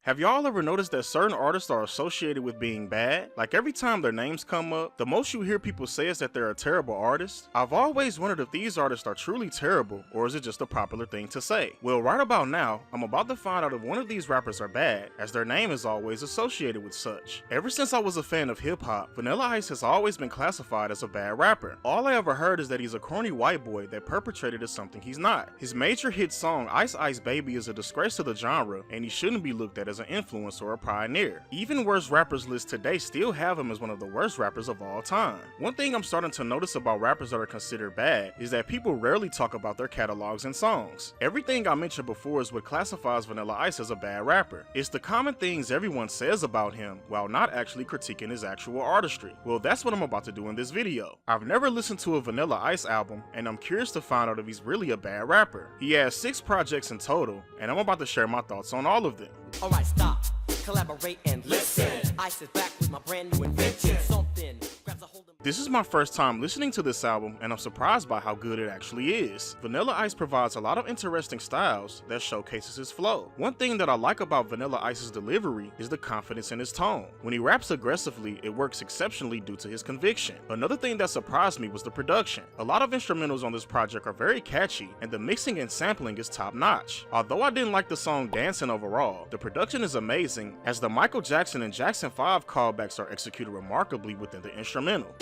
Have y'all ever noticed that certain artists are associated with being bad? Like every time their names come up, the most you hear people say is that they're a terrible artist. I've always wondered if these artists are truly terrible, or is it just a popular thing to say? Well, right about now, I'm about to find out if one of these rappers are bad, as their name is always associated with such. Ever since I was a fan of hip-hop, Vanilla Ice has always been classified as a bad rapper. All I ever heard is that he's a corny white boy that perpetrated as something he's not. His major hit song, Ice Ice Baby, is a disgrace to the genre, and he shouldn't be looked at as an influence or a pioneer. Even worst rappers lists today still have him as one of the worst rappers of all time. One thing I'm starting to notice about rappers that are considered bad is that people rarely talk about their catalogs and songs. Everything I mentioned before is what classifies Vanilla Ice as a bad rapper. It's the common things everyone says about him while not actually critiquing his actual artistry. Well, that's what I'm about to do in this video. I've never listened to a Vanilla Ice album, and I'm curious to find out if he's really a bad rapper. He has 6 projects in total, and I'm about to share my thoughts on all of them. Alright, stop, collaborate and listen. I sit back with my brand new invention. Something grabs a hold of me. This is my first time listening to this album, and I'm surprised by how good it actually is. Vanilla Ice provides a lot of interesting styles that showcases his flow. One thing that I like about Vanilla Ice's delivery is the confidence in his tone. When he raps aggressively, it works exceptionally due to his conviction. Another thing that surprised me was the production. A lot of instrumentals on this project are very catchy, and the mixing and sampling is top notch. Although I didn't like the song Dancing overall, the production is amazing, as the Michael Jackson and Jackson 5 callbacks are executed remarkably within the instrumental.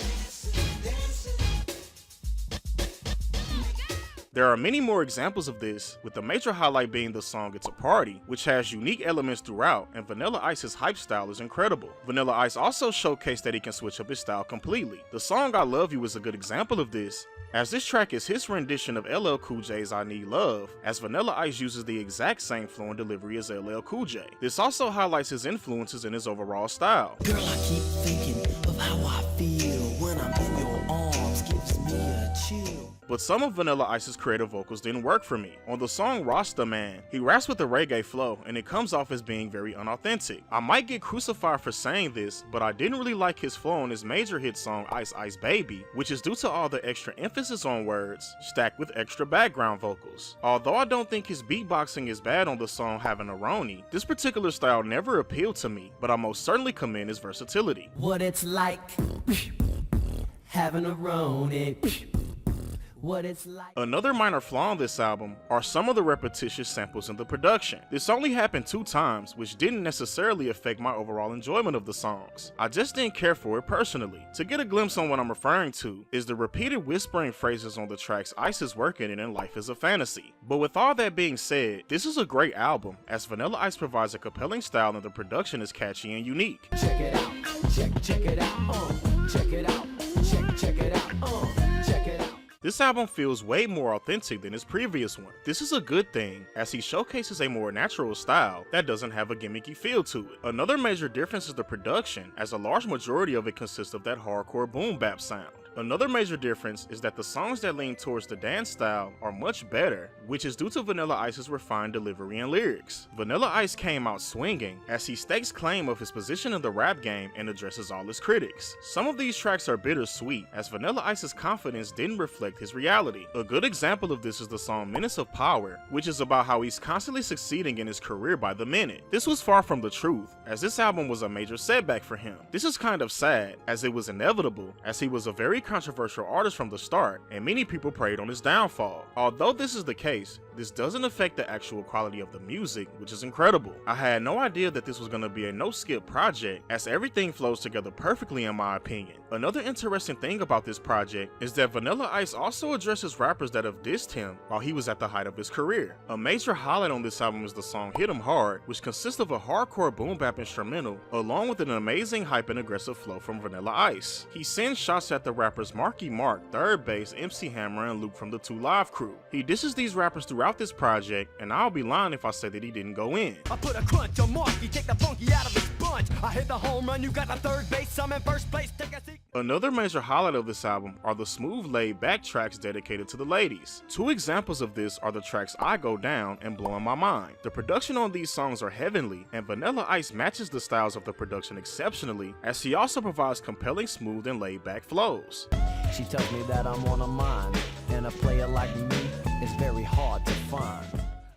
There are many more examples of this, with the major highlight being the song It's a Party, which has unique elements throughout, and Vanilla Ice's hype style is incredible. Vanilla Ice also showcased that he can switch up his style completely. The song I Love You is a good example of this, as this track is his rendition of LL Cool J's I Need Love, as Vanilla Ice uses the exact same flow and delivery as LL Cool J. This also highlights his influences in his overall style. Girl, I keep thinking of how I feel when I'm in your arms, gives me a chill. But some of Vanilla Ice's creative vocals didn't work for me. On the song Rasta Man, he raps with a reggae flow, and it comes off as being very unauthentic. I might get crucified for saying this, but I didn't really like his flow on his major hit song Ice Ice Baby, which is due to all the extra emphasis on words, stacked with extra background vocals. Although I don't think his beatboxing is bad on the song Having a Roni, this particular style never appealed to me, but I most certainly commend his versatility. What it's like having a Roni. What it's like. Another minor flaw on this album are some of the repetitious samples in the production. This only happened 2 times, which didn't necessarily affect my overall enjoyment of the songs. I just didn't care for it personally. To get a glimpse on what I'm referring to is the repeated whispering phrases on the tracks Ice is Working It and Life is a Fantasy. But with all that being said, this is a great album, as Vanilla Ice provides a compelling style and the production is catchy and unique. Check it out, check it out, check it out, check it out, check it out. This album feels way more authentic than his previous one. This is a good thing, as he showcases a more natural style that doesn't have a gimmicky feel to it. Another major difference is the production, as a large majority of it consists of that hardcore boom bap sound. Another major difference is that the songs that lean towards the dance style are much better, which is due to Vanilla Ice's refined delivery and lyrics. Vanilla Ice came out swinging, as he stakes claim of his position in the rap game and addresses all his critics. Some of these tracks are bittersweet, as Vanilla Ice's confidence didn't reflect his reality. A good example of this is the song Menace of Power, which is about how he's constantly succeeding in his career by the minute. This was far from the truth, as this album was a major setback for him. This is kind of sad, as it was inevitable, as he was a very controversial artist from the start, and many people preyed on his downfall. Although this is the case, this doesn't affect the actual quality of the music, which is incredible. I had no idea that this was going to be a no-skip project, as everything flows together perfectly in my opinion. Another interesting thing about this project is that Vanilla Ice also addresses rappers that have dissed him while he was at the height of his career. A major highlight on this album is the song Hit 'Em Hard, which consists of a hardcore boom bap instrumental, along with an amazing hype and aggressive flow from Vanilla Ice. He sends shots at the rappers Marky Mark, Third Bass, MC Hammer, and Luke from the 2 Live crew. He disses these rappers throughout this project, and I'll be lying if I say that he didn't go in. I put a crunch on Marky, take the funky out of his bunch. I hit the home run, you got the third base, I'm in first place, take a seat. Another major highlight of this album are the smooth laid back tracks dedicated to the ladies. 2 examples of this are the tracks I Go Down and Blowin My Mind. The production on these songs are heavenly, and Vanilla Ice matches the styles of the production exceptionally, as he also provides compelling smooth and laid back flows. She tells me that I'm on her mind, and a player like me is very hard to find.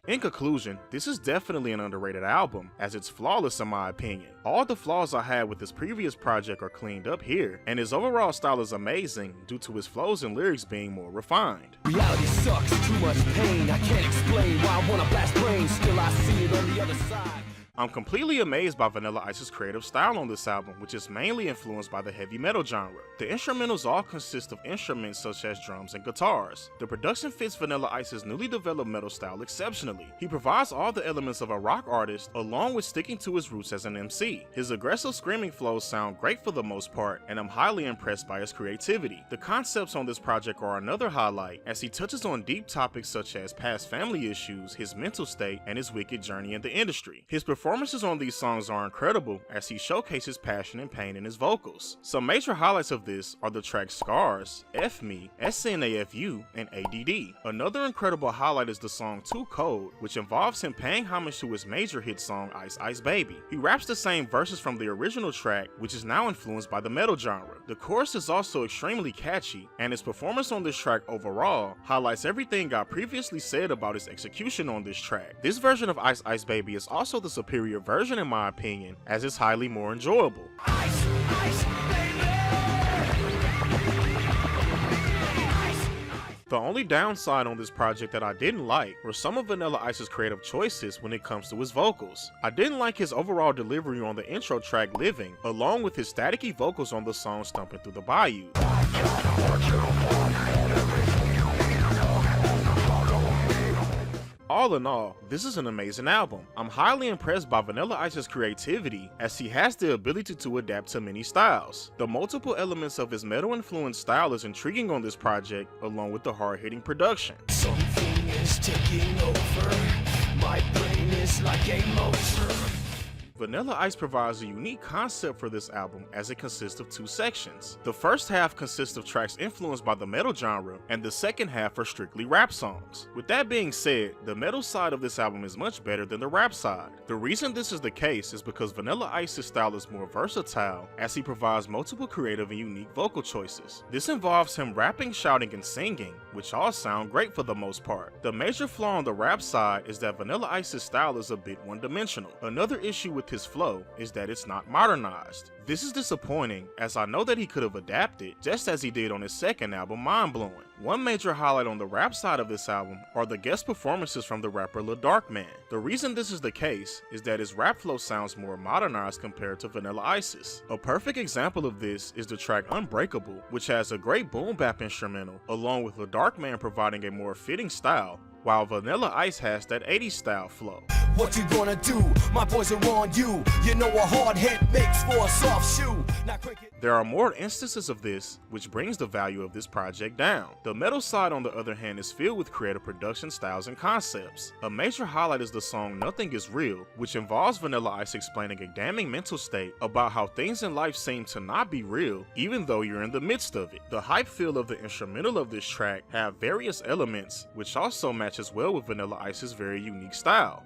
In conclusion, this is definitely an underrated album, as it's flawless in my opinion. All the flaws I had with his previous project are cleaned up here, and his overall style is amazing due to his flows and lyrics being more refined. Reality sucks, too much pain. I can't explain why I wanna blast brains. Still I see it on the other side. I'm completely amazed by Vanilla Ice's creative style on this album, which is mainly influenced by the heavy metal genre. The instrumentals all consist of instruments such as drums and guitars. The production fits Vanilla Ice's newly developed metal style exceptionally. He provides all the elements of a rock artist, along with sticking to his roots as an MC. His aggressive screaming flows sound great for the most part, and I'm highly impressed by his creativity. The concepts on this project are another highlight, as he touches on deep topics such as past family issues, his mental state, and his wicked journey in the industry. His performances on these songs are incredible, as he showcases passion and pain in his vocals. Some major highlights of this are the tracks Scars, F Me, SNAFU, and ADD. Another incredible highlight is the song Too Cold, which involves him paying homage to his major hit song Ice Ice Baby. He raps the same verses from the original track, which is now influenced by the metal genre. The chorus is also extremely catchy, and his performance on this track overall highlights everything I previously said about his execution on this track. This version of Ice Ice Baby is also the superior version in my opinion, as it's highly more enjoyable. Ice, ice, baby. The only downside on this project that I didn't like were some of Vanilla Ice's creative choices when it comes to his vocals. I didn't like his overall delivery on the intro track Living, along with his staticky vocals on the song Stumping Through the Bayou. All in all, this is an amazing album. I'm highly impressed by Vanilla Ice's creativity, as he has the ability to adapt to many styles. The multiple elements of his metal-influenced style is intriguing on this project, along with the hard-hitting production. Something is taking over. My brain is like a motor. Vanilla Ice provides a unique concept for this album, as it consists of two sections. The first half consists of tracks influenced by the metal genre, and the second half are strictly rap songs. With that being said, the metal side of this album is much better than the rap side. The reason this is the case is because Vanilla Ice's style is more versatile, as he provides multiple creative and unique vocal choices. This involves him rapping, shouting, and singing, which all sound great for the most part. The major flaw on the rap side is that Vanilla Ice's style is a bit one-dimensional. Another issue with his flow is that it's not modernized. This is disappointing, as I know that he could have adapted, just as he did on his second album, Mind Blowin. One major highlight on the rap side of this album are the guest performances from the rapper Lil Darkman. The reason this is the case is that his rap flow sounds more modernized compared to Vanilla Ice's. A perfect example of this is the track Unbreakable, which has a great boom bap instrumental, along with Lil Darkman providing a more fitting style, while Vanilla Ice has that 80s style flow. What you gonna do? My boys are on you. You know a hard head makes for a soft shoe. Now cricket. There are more instances of this, which brings the value of this project down. The metal side, on the other hand, is filled with creative production styles and concepts. A major highlight is the song Nothing Is Real, which involves Vanilla Ice explaining a damning mental state about how things in life seem to not be real, even though you're in the midst of it. The hype feel of the instrumental of this track have various elements, which also matches well with Vanilla Ice's very unique style.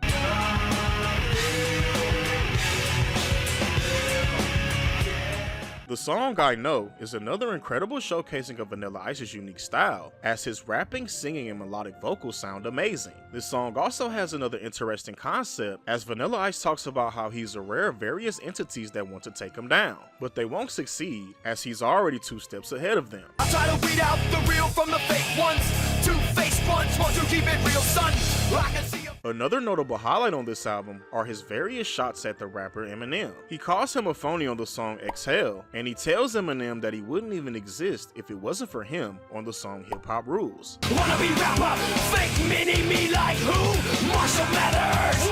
The song I Know is another incredible showcasing of Vanilla Ice's unique style, as his rapping, singing, and melodic vocals sound amazing. This song also has another interesting concept, as Vanilla Ice talks about how he's aware of various entities that want to take him down, but they won't succeed, as he's already 2 steps ahead of them. I try to weed out the real from the fake ones. Two-faced ones want to keep it real, son. I can see Another notable highlight on this album are his various shots at the rapper Eminem. He calls him a phony on the song Exhale, and he tells Eminem that he wouldn't even exist if it wasn't for him on the song Hip Hop Rules. wanna be rapper, fake mini-me like who? Marshall Mathers.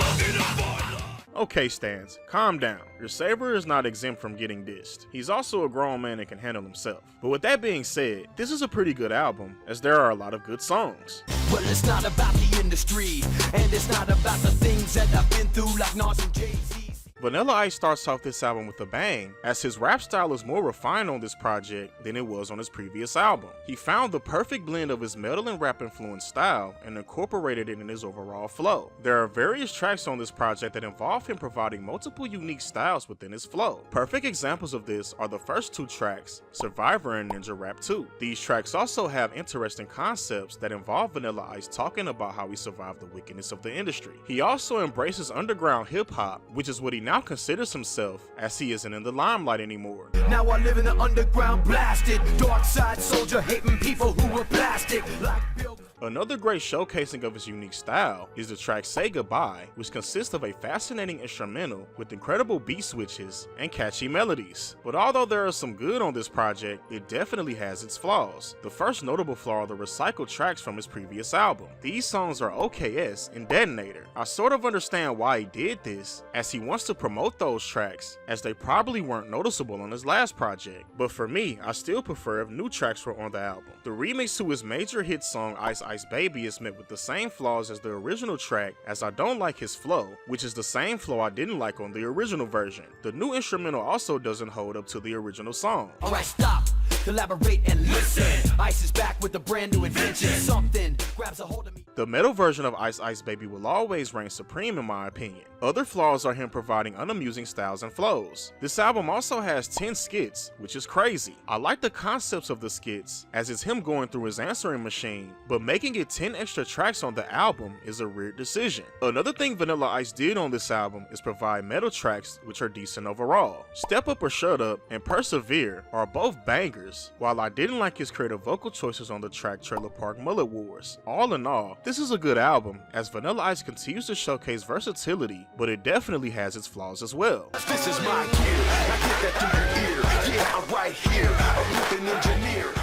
Okay, Stans, calm down. Your savior is not exempt from getting dissed. He's also a grown man and can handle himself. But with that being said, this is a pretty good album, as there are a lot of good songs. Well, it's not about the industry, and it's not about the things that I've been through like Nas and Jay-Z. Vanilla Ice starts off this album with a bang, as his rap style is more refined on this project than it was on his previous album. He found the perfect blend of his metal and rap influenced style and incorporated it in his overall flow. There are various tracks on this project that involve him providing multiple unique styles within his flow. Perfect examples of this are the first two tracks, Survivor and Ninja Rap 2. These tracks also have interesting concepts that involve Vanilla Ice talking about how he survived the wickedness of the industry. He also embraces underground hip hop, which is what he now considers himself, as he isn't in the limelight anymore. Now I live in the underground, blasted, dark side soldier, hating people who were plastic like Bill. Another great showcasing of his unique style is the track Say Goodbye, which consists of a fascinating instrumental with incredible beat switches and catchy melodies. But although there is some good on this project, it definitely has its flaws. The first notable flaw are the recycled tracks from his previous album. These songs are OKS and Detonator. I sort of understand why he did this, as he wants to promote those tracks, as they probably weren't noticeable on his last project. But for me, I still prefer if new tracks were on the album. The remix to his major hit song Ice Ice Baby is met with the same flaws as the original track, as I don't like his flow, which is the same flow I didn't like on the original version. The new instrumental also doesn't hold up to the original song. Alright, stop, collaborate and listen. Ice is back with a brand new invention. Something grabs a hold of me. The metal version of Ice Ice Baby will always reign supreme in my opinion. Other flaws are him providing unamusing styles and flows. This album also has 10 skits, which is crazy. I like the concepts of the skits, as it's him going through his answering machine, but making it 10 extra tracks on the album is a weird decision. Another thing Vanilla Ice did on this album is provide metal tracks which are decent overall. Step Up or Shut Up and Persevere are both bangers, while I didn't like his creative vocal choices on the track Trailer Park Mullet Wars. All in all, this is a good album, as Vanilla Ice continues to showcase versatility, but it definitely has its flaws as well. This is my gear. I get that through your ear. Yeah, I'm right here. I'm an engineer.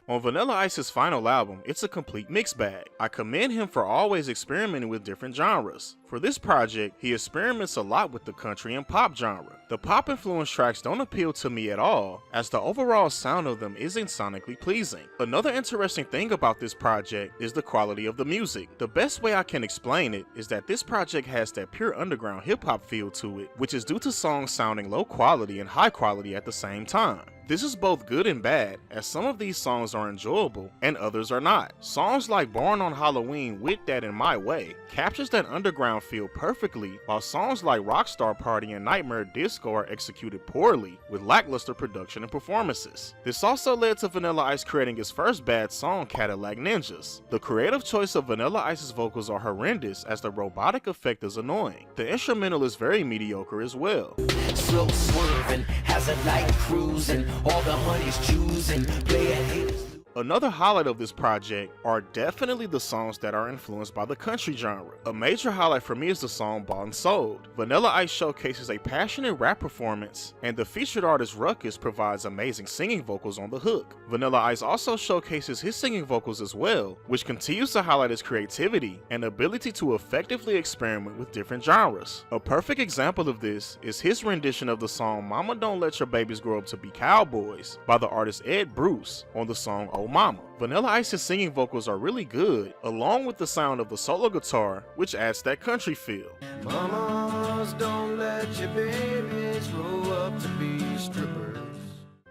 On Vanilla Ice's final album, it's a complete mixed bag. I commend him for always experimenting with different genres. For this project, he experiments a lot with the country and pop genre. The pop influenced tracks don't appeal to me at all, as the overall sound of them isn't sonically pleasing. Another interesting thing about this project is the quality of the music. The best way I can explain it is that this project has that pure underground hip hop feel to it, which is due to songs sounding low quality and high quality at the same time. This is both good and bad, as some of these songs are enjoyable and others are not. Songs like Born on Halloween with That in My Way captures that underground feel perfectly, while songs like Rockstar Party and Nightmare Disco are executed poorly with lackluster production and performances. This also led to Vanilla Ice creating his first bad song, Cadillac Ninjas. The creative choice of Vanilla Ice's vocals are horrendous, as the robotic effect is annoying. The instrumental is very mediocre as well. Slow swerving, hazard light cruising, all the honey's choosing, player haters. Another highlight of this project are definitely the songs that are influenced by the country genre. A major highlight for me is the song Bought and Sold. Vanilla Ice showcases a passionate rap performance, and the featured artist Ruckus provides amazing singing vocals on the hook. Vanilla Ice also showcases his singing vocals as well, which continues to highlight his creativity and ability to effectively experiment with different genres. A perfect example of this is his rendition of the song Mama Don't Let Your Babies Grow Up to Be Cowboys by the artist Ed Bruce on the song Oh Mama. Vanilla Ice's singing vocals are really good, along with the sound of the solo guitar, which adds that country feel. Mamas, don't let your babies grow up to be strippers.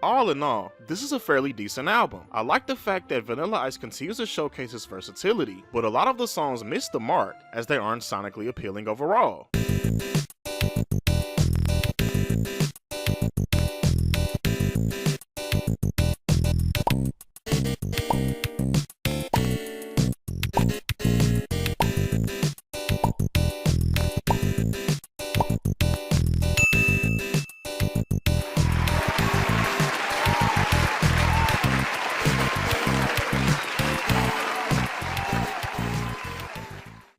All in all, this is a fairly decent album. I like the fact that Vanilla Ice continues to showcase his versatility, but a lot of the songs miss the mark as they aren't sonically appealing overall.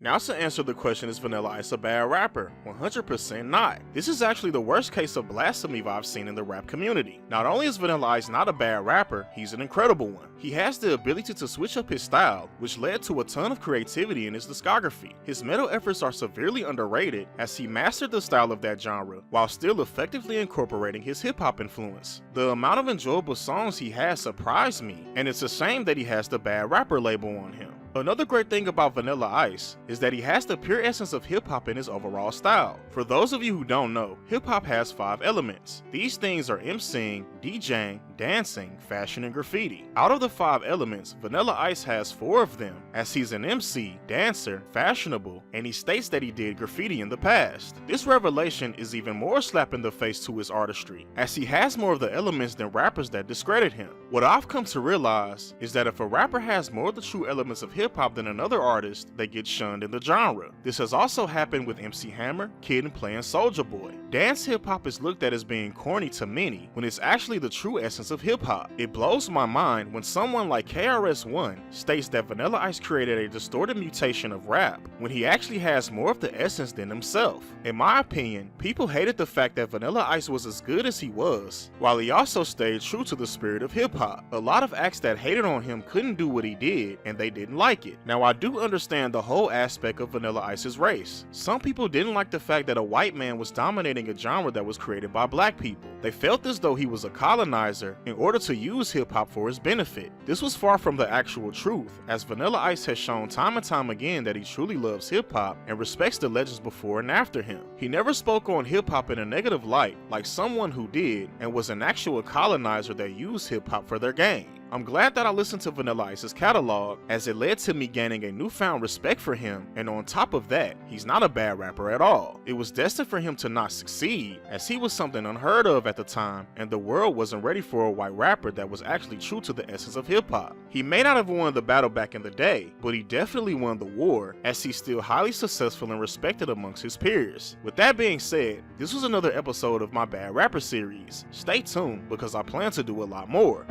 Now to answer the question, is Vanilla Ice a bad rapper? 100% not. This is actually the worst case of blasphemy I've seen in the rap community. Not only is Vanilla Ice not a bad rapper, he's an incredible one. He has the ability to switch up his style, which led to a ton of creativity in his discography. His metal efforts are severely underrated, as he mastered the style of that genre while still effectively incorporating his hip-hop influence. The amount of enjoyable songs he has surprised me, and it's a shame that he has the bad rapper label on him. Another great thing about Vanilla Ice is that he has the pure essence of hip-hop in his overall style. For those of you who don't know, hip-hop has 5 elements. These things are MCing, DJing, dancing, fashion, and graffiti. Out of the 5 elements, Vanilla Ice has 4 of them, as he's an MC, dancer, fashionable, and he states that he did graffiti in the past. This revelation is even more slap in the face to his artistry, as he has more of the elements than rappers that discredit him. What I've come to realize is that if a rapper has more of the true elements of hip-hop than another artist, they get shunned in the genre. This has also happened with MC Hammer, Kid and Play, and Soulja Boy. Dance hip-hop is looked at as being corny to many, when it's actually the true essence of hip-hop. It blows my mind when someone like KRS-One states that Vanilla Ice created a distorted mutation of rap, when he actually has more of the essence than himself. In my opinion, people hated the fact that Vanilla Ice was as good as he was, while he also stayed true to the spirit of hip-hop. A lot of acts that hated on him couldn't do what he did, and they didn't like it. Now, I do understand the whole aspect of Vanilla Ice's race. Some people didn't like the fact that a white man was dominating a genre that was created by black people. They felt as though he was a colonizer in order to use hip-hop for his benefit. This was far from the actual truth, as Vanilla Ice has shown time and time again that he truly loves hip-hop and respects the legends before and after him. He never spoke on hip-hop in a negative light, like someone who did, and was an actual colonizer that used hip-hop for their gain. I'm glad that I listened to Vanilla Ice's catalog, as it led to me gaining a newfound respect for him, and on top of that, he's not a bad rapper at all. It was destined for him to not succeed, as he was something unheard of at the time, and the world wasn't ready for a white rapper that was actually true to the essence of hip-hop. He may not have won the battle back in the day, but he definitely won the war, as he's still highly successful and respected amongst his peers. With that being said, this was another episode of my Bad Rapper series. Stay tuned, because I plan to do a lot more.